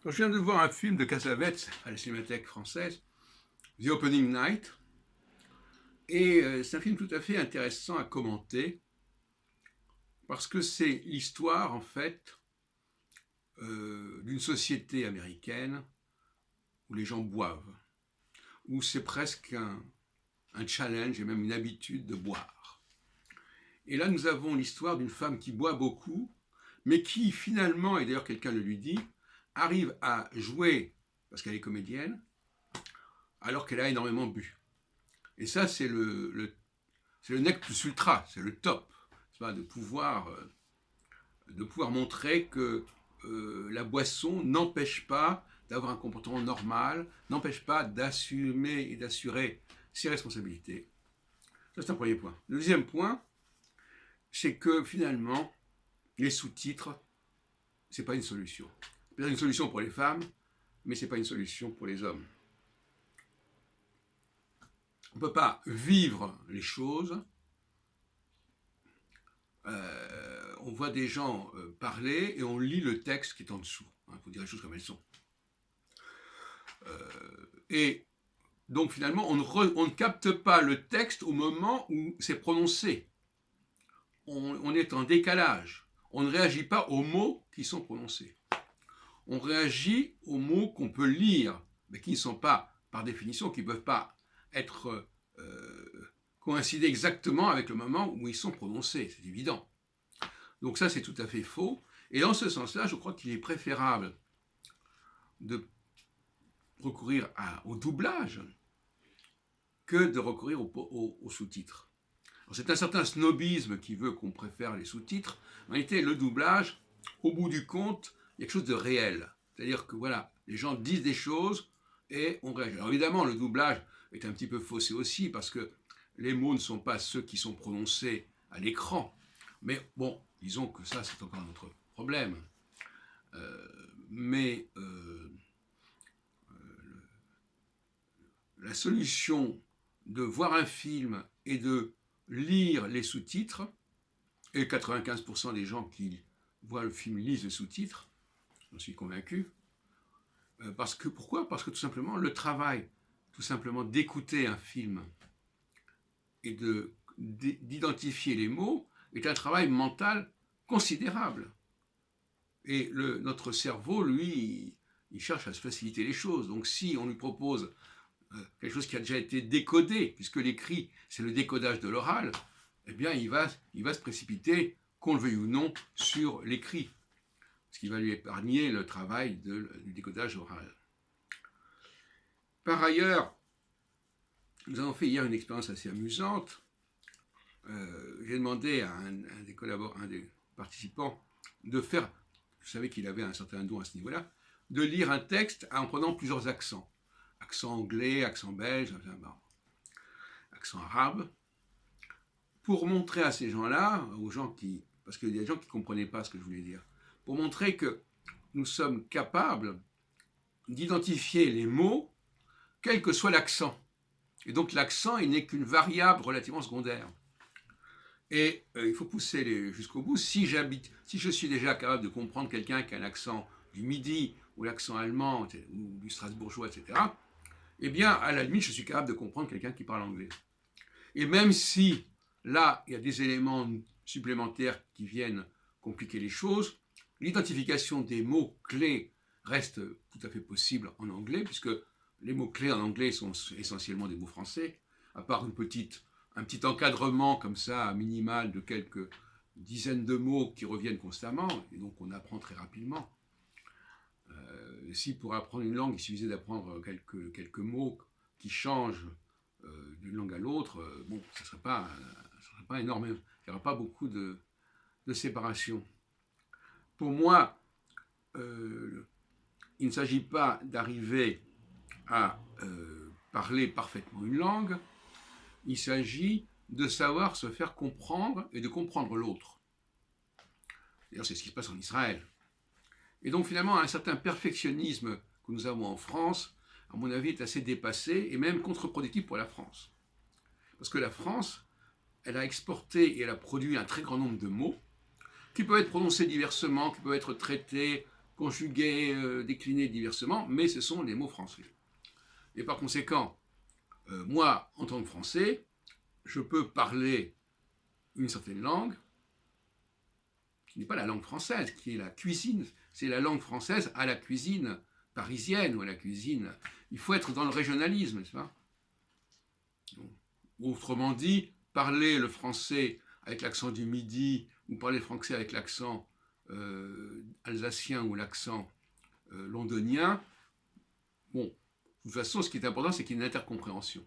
Quand je viens de voir un film de Cassavetes à la Cinémathèque française, The Opening Night, et c'est un film tout à fait intéressant à commenter parce que c'est l'histoire en fait d'une société américaine où les gens boivent, où c'est presque un challenge et même une habitude de boire. Et là nous avons l'histoire d'une femme qui boit beaucoup, mais qui finalement, et d'ailleurs quelqu'un le lui dit, arrive à jouer, parce qu'elle est comédienne, alors qu'elle a énormément bu. Et ça, c'est le nec plus ultra, c'est le top, de pouvoir montrer que la boisson n'empêche pas d'avoir un comportement normal, n'empêche pas d'assumer et d'assurer ses responsabilités. Ça, c'est un premier point. Le deuxième point, c'est que finalement, les sous-titres, c'est pas une solution. C'est peut-être une solution pour les femmes, mais c'est pas une solution pour les hommes. On ne peut pas vivre les choses. On voit des gens parler et on lit le texte qui est en dessous. Il faut dire les choses comme elles sont. Et donc finalement, on ne capte pas le texte au moment où c'est prononcé. On est en décalage. On ne réagit pas aux mots qui sont prononcés. On réagit aux mots qu'on peut lire, mais qui ne sont pas, par définition, qui ne peuvent pas être coïncider exactement avec le moment où ils sont prononcés, c'est évident. Donc ça, c'est tout à fait faux. Et dans ce sens-là, je crois qu'il est préférable de recourir au doublage que de recourir aux sous-titres. Alors, c'est un certain snobisme qui veut qu'on préfère les sous-titres. En réalité, le doublage, au bout du compte, il y a quelque chose de réel. C'est-à-dire que voilà, les gens disent des choses et on réagit. Alors évidemment, le doublage est un petit peu faussé aussi parce que les mots ne sont pas ceux qui sont prononcés à l'écran. Mais bon, disons que ça, c'est encore un autre problème. Mais la solution de voir un film et de lire les sous-titres, et 95% des gens qui voient le film lisent les sous-titres, j'en suis convaincu. Pourquoi ? Parce que tout simplement, le travail, tout simplement d'écouter un film et d'identifier les mots est un travail mental considérable. Et notre cerveau, lui, il cherche à se faciliter les choses. Donc si on lui propose quelque chose qui a déjà été décodé, puisque l'écrit, c'est le décodage de l'oral, eh bien, il va se précipiter, qu'on le veuille ou non, sur l'écrit, ce qui va lui épargner le travail du décodage oral. Par ailleurs, nous avons fait hier une expérience assez amusante. J'ai demandé à un des participants de faire, je savais qu'il avait un certain don à ce niveau-là, de lire un texte en prenant plusieurs accents. Accent anglais, accent belge, accent arabe, pour montrer à ces gens-là, parce qu'il y a des gens qui ne comprenaient pas ce que je voulais dire, pour montrer que nous sommes capables d'identifier les mots, quel que soit l'accent. Et donc l'accent, il n'est qu'une variable relativement secondaire. Et il faut pousser jusqu'au bout. Si je suis déjà capable de comprendre quelqu'un qui a un accent du Midi, ou l'accent allemand, ou du Strasbourgeois, etc., eh bien, à la limite, je suis capable de comprendre quelqu'un qui parle anglais. Et même si, là, il y a des éléments supplémentaires qui viennent compliquer les choses, l'identification des mots-clés reste tout à fait possible en anglais, puisque les mots-clés en anglais sont essentiellement des mots français, à part un petit encadrement comme ça, minimal, de quelques dizaines de mots qui reviennent constamment, et donc on apprend très rapidement. Si pour apprendre une langue, il suffisait d'apprendre quelques mots qui changent d'une langue à l'autre, bon, ça ne serait pas énorme, il n'y aura pas beaucoup de séparation. Pour moi, il ne s'agit pas d'arriver à parler parfaitement une langue, il s'agit de savoir se faire comprendre et de comprendre l'autre. D'ailleurs, c'est ce qui se passe en Israël. Et donc finalement, un certain perfectionnisme que nous avons en France, à mon avis, est assez dépassé et même contre-productif pour la France. Parce que la France, elle a exporté et elle a produit un très grand nombre de mots qui peuvent être prononcés diversement, qui peuvent être traités conjugués, déclinés diversement, mais ce sont les mots français. Et par conséquent, moi, en tant que Français, je peux parler une certaine langue, qui n'est pas la langue française, qui est la cuisine. C'est la langue française à la cuisine parisienne ou à la cuisine. Il faut être dans le régionalisme, n'est-ce pas? Autrement dit, parler le français avec l'accent du Midi ou parler le français avec l'accent alsacien ou l'accent londonien, bon, de toute façon, ce qui est important, c'est qu'il y ait une intercompréhension.